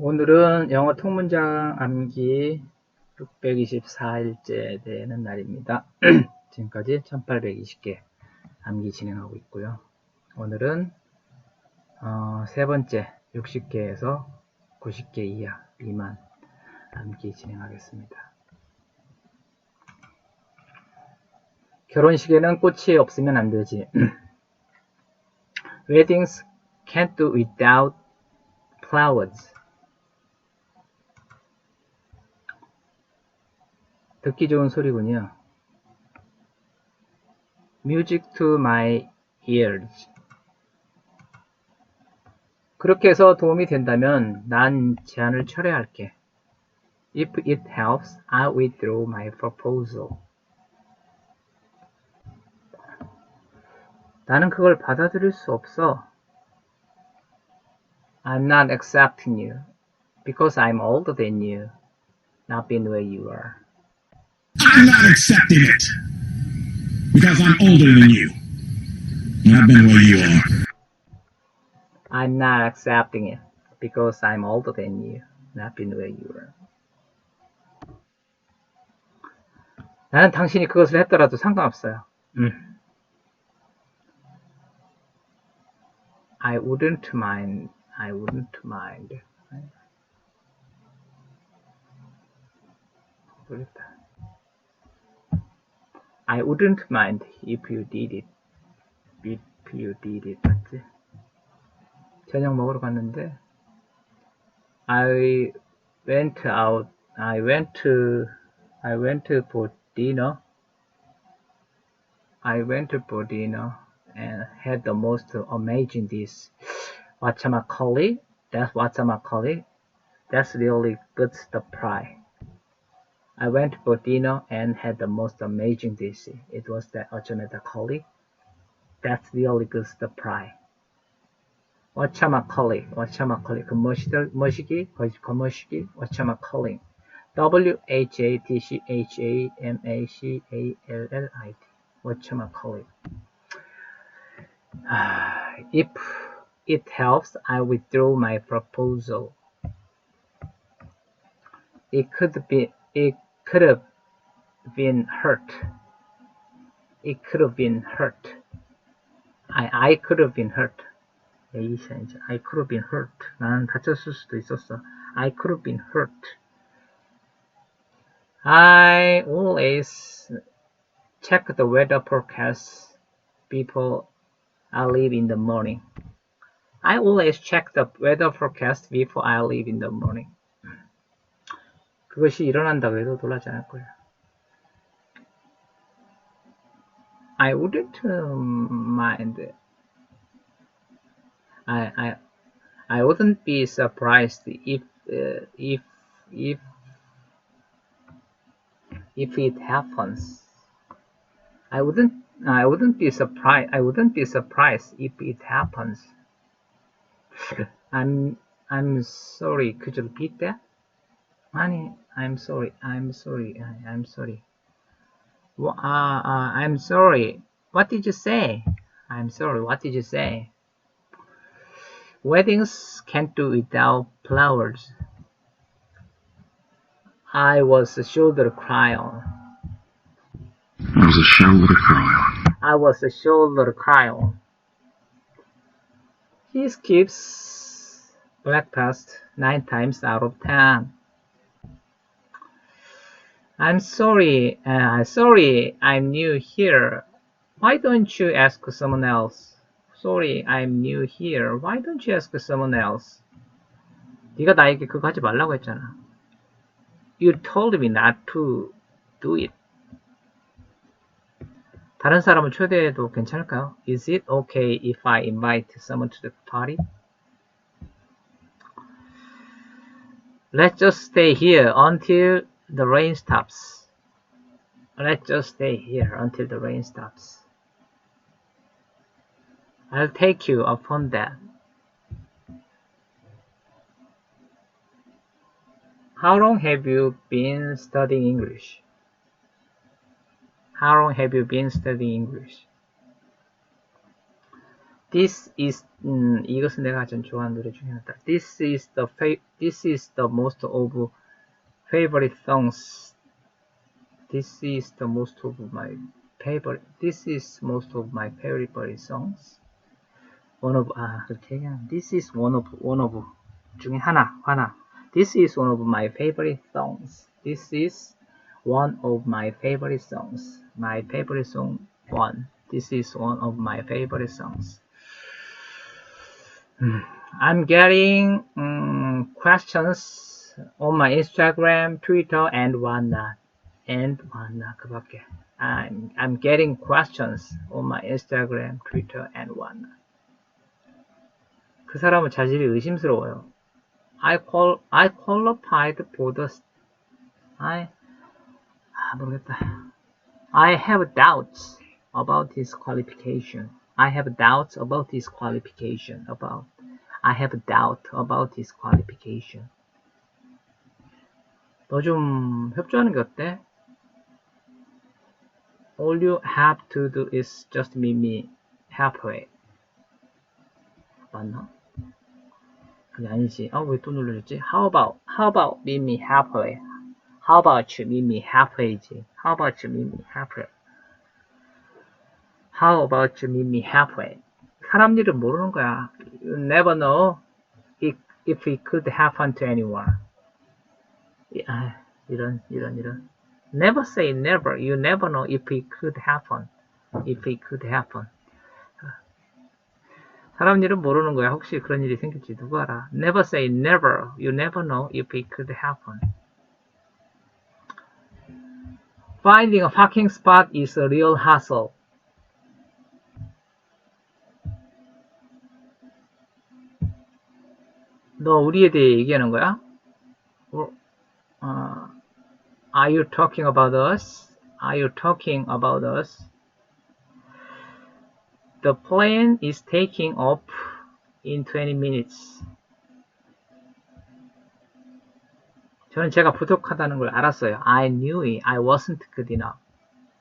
오늘은 영어 통문장 암기 624일째 되는 날입니다. 지금까지 1820개 암기 진행하고 있고요. 오늘은 세 번째 60개에서 90개 이하 미만 암기 진행하겠습니다. 결혼식에는 꽃이 없으면 안 되지. Weddings can't do without flowers. 듣기 좋은 소리군요. Music to my ears. 그렇게 해서 도움이 된다면 난 제안을 철회할게. If it helps, I'll withdraw my proposal. 나는 그걸 받아들일 수 없어. I'm not accepting you because I'm older than you, not being where you are. I'm not accepting it because I'm older than you. I've been where you are. I'm not accepting it because I'm older than you, not being where you are. 나는 당신이 그것을 했더라도 상관없어요. I wouldn't mind. 모르겠다. I wouldn't mind if you did it. 맞지? 저녁 먹으러 갔는데 I went for dinner and had the most amazing dish. Whatchamacallit? That's really good stuff fry. I went for dinner and had the most amazing dish. It was that whatchamacallit? That's really good stuff fry. whatchamacallit? 그 머시기? whatchamacallit? whatchamacallit. whatchamacallit. If it helps, I withdraw my proposal. It could have been hurt. I could have been hurt. I could have been hurt. 나는 다쳤을 수도 있었어. I could have been hurt. I always check the weather forecast before I leave in the morning. I always check the weather forecast before I leave in the morning. 그것이 일어난다고 해도 놀라지 않을 거예요. I wouldn't mind. I wouldn't be surprised if it happens. I wouldn't be surprised if it happens. I'm sorry. Could you repeat that? Honey, I'm sorry. I'm sorry. I'm sorry. What did you say? I'm sorry. What did you say? Weddings can't do without flowers. I was a shoulder to cry on. I was a shoulder to cry on. He skips breakfast 9 times out of 10. I'm sorry, I'm new here. Why don't you ask someone else? Sorry, I'm new here. Why don't you ask someone else? 네가 나에게 그거 하지 말라고 했잖아. You told me not to do it. 다른 사람을 초대해도 괜찮을까요? Is it okay if I invite someone to the party? Let's just stay here until the rain stops. I'll take you upon that. How long have you been studying English? This is 이것은 내가 가장 좋아하는 노래 중에 하나다. This is the most of favorite songs. This is most of my favorite songs. 그렇게 얘기하면 This is one of 중에 하나. This is one of my favorite songs. This is one of my favorite songs. My favorite song one. This is one of my favorite songs. I'm getting questions on my Instagram, Twitter, and whatnot. 그밖에. I'm getting questions on my Instagram, Twitter, and whatnot. 그 사람은 자질이 의심스러워요. I qualified for the. 모르겠다. I have doubts about his qualification. I have doubt about his qualification. 너 좀 협조하는 게 어때? All you have to do is just meet me halfway. 맞나? 그게 아니지. 왜 또 눌러줬지? How about meet me halfway? How about you meet me halfway지? How about you meet me halfway? 사람 일은 모르는 거야. You never know if it could happen to anyone. 이런. Never say never. You never know if it could happen. 사람 일은 모르는 거야. 혹시 그런 일이 생길지 누구 알아? Never say never. You never know if it could happen. Finding a parking spot is a real hassle. 너 우리에 대해 얘기하는 거야? Are you talking about us? The plane is taking off in 20 minutes. 저는 제가 부족하다는 걸 알았어요. I knew it. I wasn't good enough.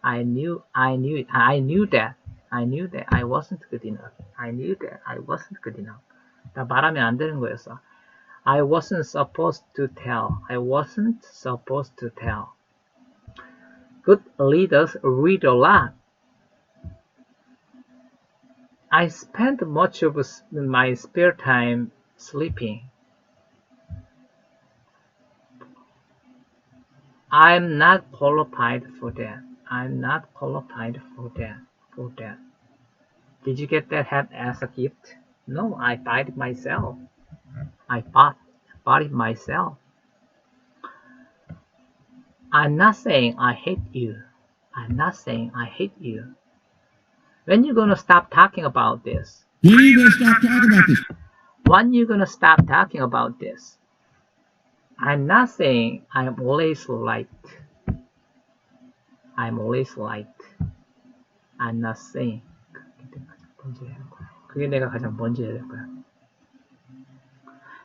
I knew that I wasn't good enough. 나 말하면 안 되는 거였어. I wasn't supposed to tell. Good leaders read a lot. I spent much of my spare time sleeping. I'm not qualified for that. Did you get that hat as a gift? No, I bought it myself. I'm not saying I hate you. When you gonna stop talking about this? When are you going to stop talking about this? When you gonna stop talking about this? I'm not saying I'm always right. I'm not saying. 그게 내가 가장 먼저 해야 될 거야.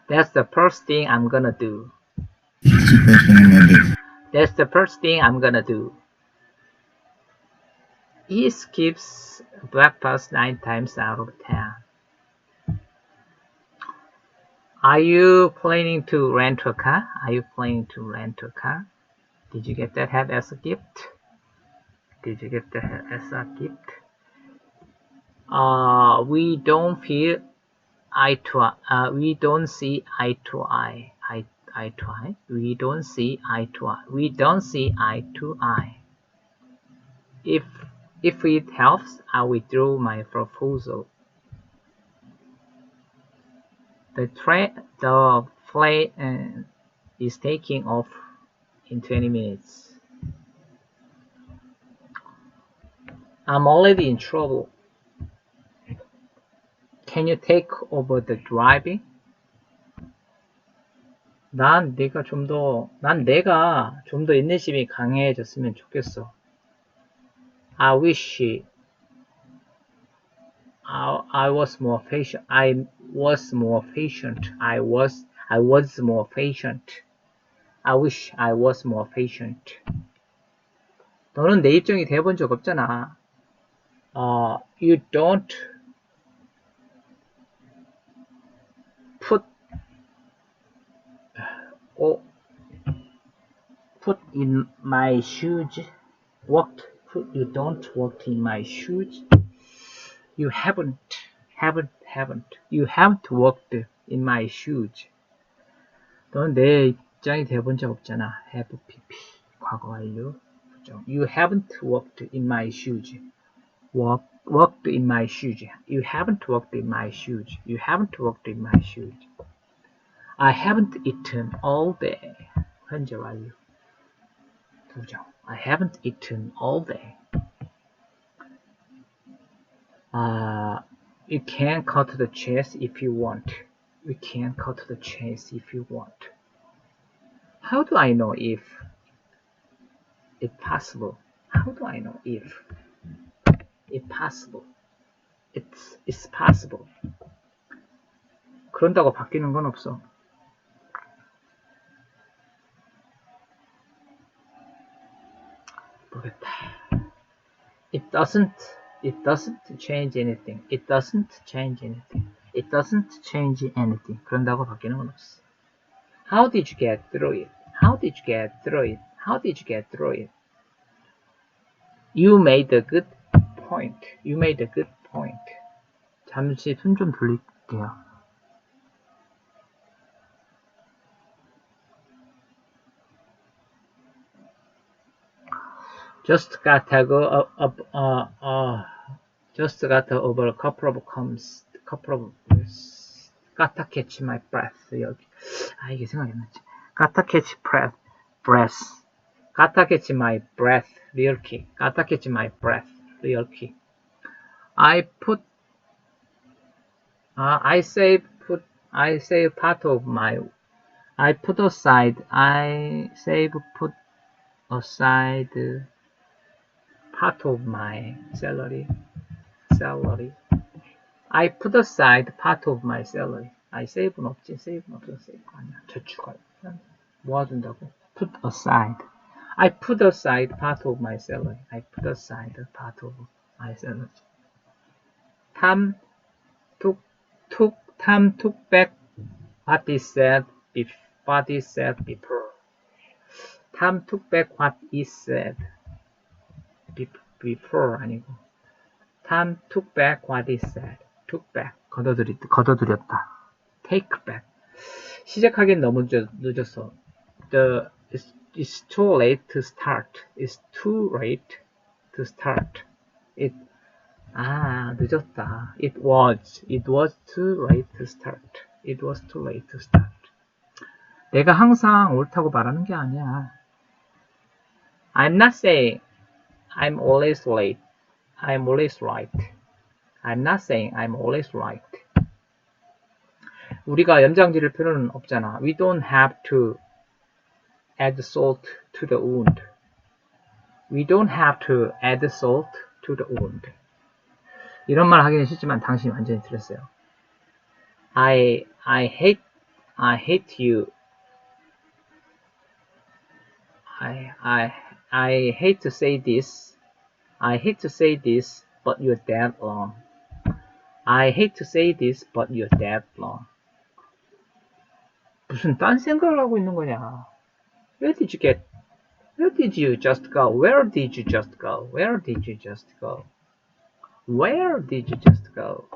That's the first thing I'm gonna do. He skips breakfast 9 times out of 10. Are you planning to rent a car? Did you get that hat as a gift? We don't see eye to eye. If it helps, I'll withdraw my proposal. The plane is taking off in 20 minutes. I'm already in trouble. Can you take over the driving? 내가 좀 더 인내심이 강해졌으면 좋겠어. I wish I was more patient. I wish I was more patient. 너는 내 입장이 돼본 적 없잖아. You don't in my shoes. You don't walk in my shoes. You haven't walked in my shoes. 넌 내 입장이 돼본 적 없잖아. have pp 과거 완료. You haven't walked in my shoes. Walked in my shoes. You haven't walked in my shoes. You haven't walked in my shoes. I haven't eaten all day. 현재 완료. I haven't eaten all day. You can cut the chase if you want. You can cut the chase if you want. How do I know if it's possible? How do I know if it's possible? It's possible. 그런다고 바뀌는 건 없어. 모르겠다. It doesn't change anything. It doesn't change anything. It doesn't change anything. 그런다고 바뀌는 건 없어. How did you get through it? How did you get through it? How did you get through it? You made a good point. You made a good point. 잠시 손 좀 돌릴게요. Just got over a couple of gotta catch my breath. 여기. 이게 생각이 안 나지. Gotta catch breath. Gotta catch my breath. Real key. Gotta catch my breath. Real key. I save part of my. I put aside. Put aside part of my salary. I put aside part of my salary. save는 없지. save는 없어. save가 아니야. 저축할. 모아둔다고. Put aside. I put aside part of my salary. I put aside part of my salary. Tom took back what he said before. Tom took back what he said before 아니고. Tom took back what he said. took back 거둬들였다. take back. 시작하기엔 너무 늦었어. It's too late to start. It's too late to start. 늦었다. It was too late to start. It was too late to start. 내가 항상 옳다고 말하는 게 아니야. I'm not saying I'm always late. I'm always right. I'm not saying I'm always right. 우리가 연장 지을 필요는 없잖아. We don't have to add salt to the wound. We don't have to add salt to the wound. 이런 말 하기는 쉽지만 당신이 완전히 틀렸어요. I hate you. I hate to say this. I hate to say this, but you're dead wrong. I hate to say this, but you're dead wrong. 무슨 딴 생각을 하고 있는 거냐? Where did you just go? Where did you just go? Where did you just go? Where did you just go?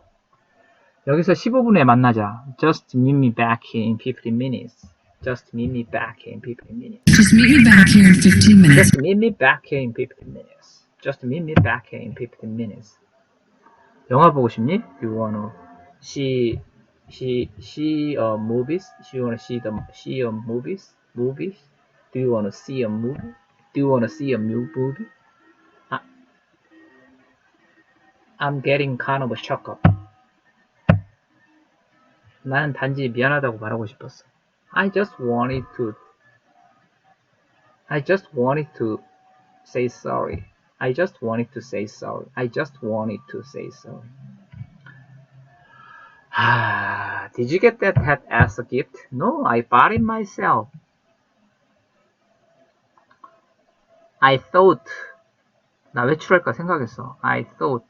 여기서 15분에 만나자. Just meet me back here in 15 minutes. Just meet me back here in 15 minutes. Just meet me back here in 15 minutes. Just meet me back here in 15 minutes. Just meet me back here in 15 minutes. 영화 보고 싶니? You wanna see movies? You wanna see movies? Movies? Do you wanna see a movie? Do you wanna see a new movie? I'm getting kind of shocked up. 나는 단지 미안하다고 말하고 싶었어. I just wanted to say sorry. I just wanted to say sorry. I just wanted to say sorry. Did you get that hat as a gift? No, I bought it myself. I thought. 나 외출할까 생각했어. I thought.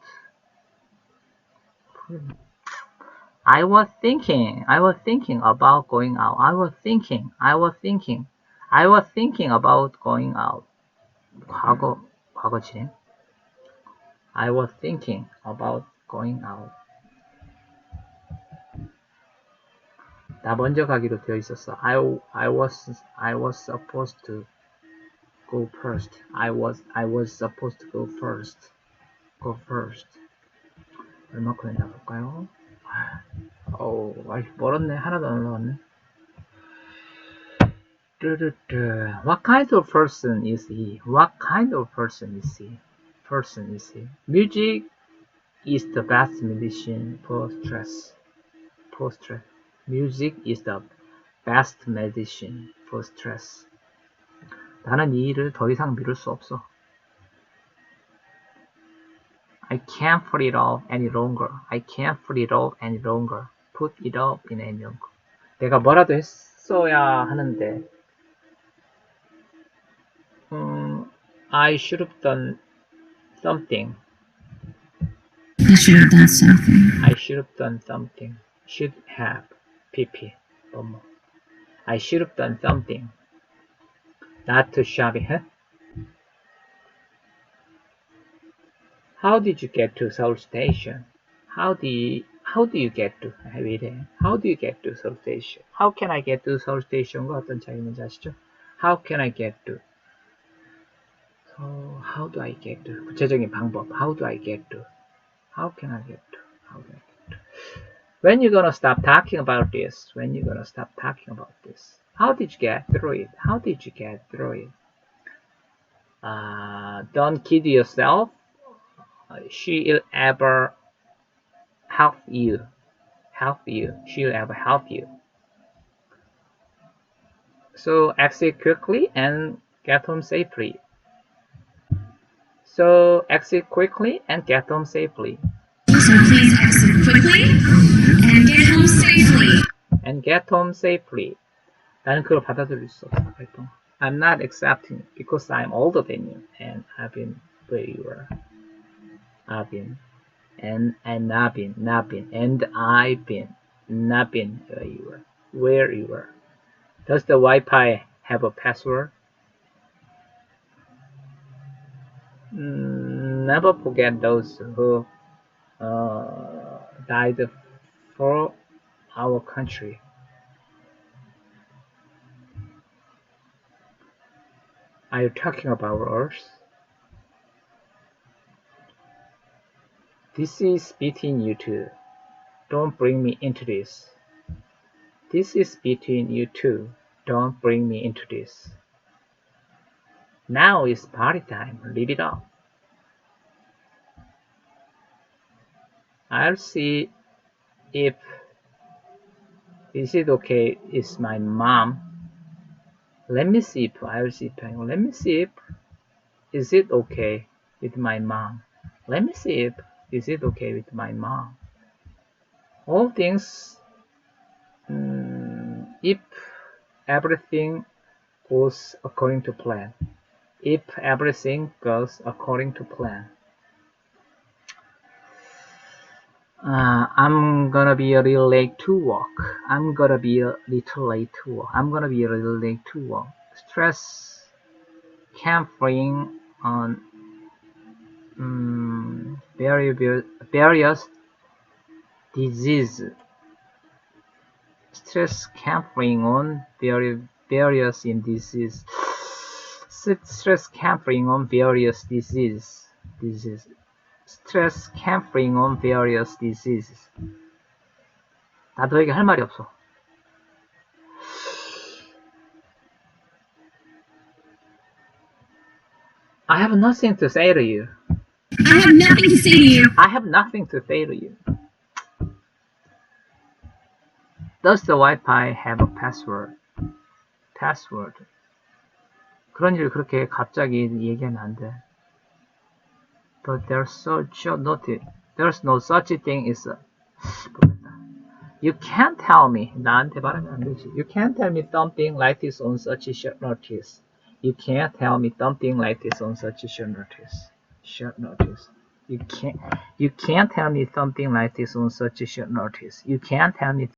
I was thinking about going out. I was thinking I was thinking about going out. 과거 진행. I was thinking about going out. 나 먼저 가기로 되어 있었어. I was supposed to go first. I was supposed to go first. Go first. 얼마큼 했나 볼까요? 멀었네. 하나도 안 올라왔네. What kind of person is he? What kind of person is he? Music is the best medicine for stress. Music is the best medicine for stress. 나는 이 일을 더 이상 미룰 수 없어. I can't put it off any longer. Put it off in any longer. 내가 뭐라도 했어야 하는데 I should have done something. Should have. PP. I should have done something. Not to shopping. Huh? How did you get to Seoul Station? How do you get to? How do you get to Seoul Station? How can I get to Seoul Station과 어떤 차이인지 아시죠? How can I get to? So, how do I get to? 구체적인 방법. How do I get to? How can I get to? When you gonna stop talking about this? How did you get through it? Don't kid yourself. She'll ever help you. She'll ever help you. So exit quickly and get home safely. So please exit quickly and get home safely. 나는 그걸 받아들일 수 없어. I'm not accepting it because I'm older than you and I've been where you were. I've been where you were. Does the Wi-Fi have a password? Never forget those who died for our country. Are you talking about Earth? This is between you two. Don't bring me into this. This is between you two. Don't bring me into this. Now is party time. Leave it up. I'll see if is it okay. Is my mom? Let me see if is it okay with my mom. Let me see if is it okay with my mom. All things. If everything goes according to plan. If everything goes according to plan. I'm gonna be a little late to work. Stress can bring on various disease. Stress can bring on various disease. Stress can bring on various diseases. Stress can bring on various diseases. 나 너에게 할 말이 없어. I have nothing to say to you. Does the Wi-Fi have a password? 그런 일 그렇게 갑자기 얘기하면 안 돼. But there's no such thing as a... You can't tell me. 나한테 말하면 안 되지. You can't tell me something like this on such short notice. You can't tell me something like this on such short notice. You can't tell me something like this on such short notice. You can't tell me